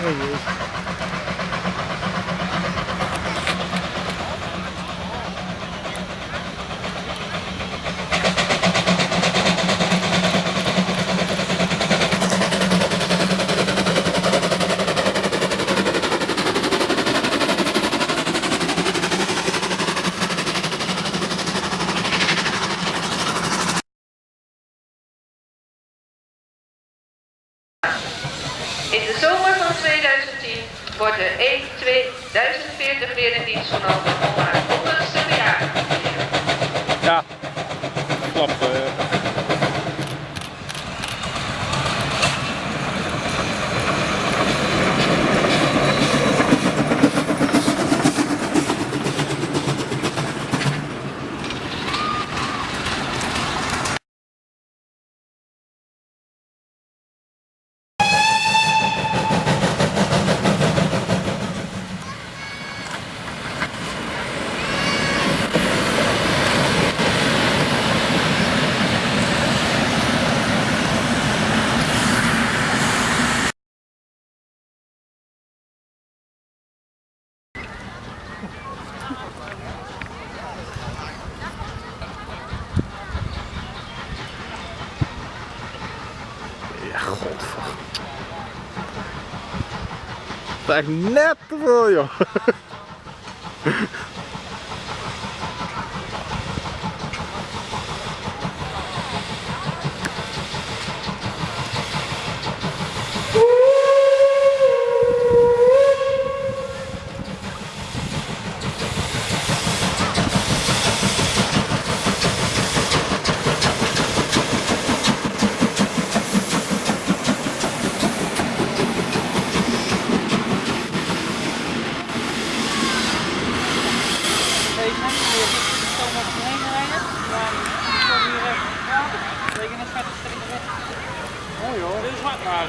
Oh jee. In de zomer van 2010 wordt de E2040 weer in dienst genomen om haar 100ste verjaardag te vieren. Ja, klap. Ja, godver. Dat is echt net te veel, joh. Oh joh, dit is wat waar.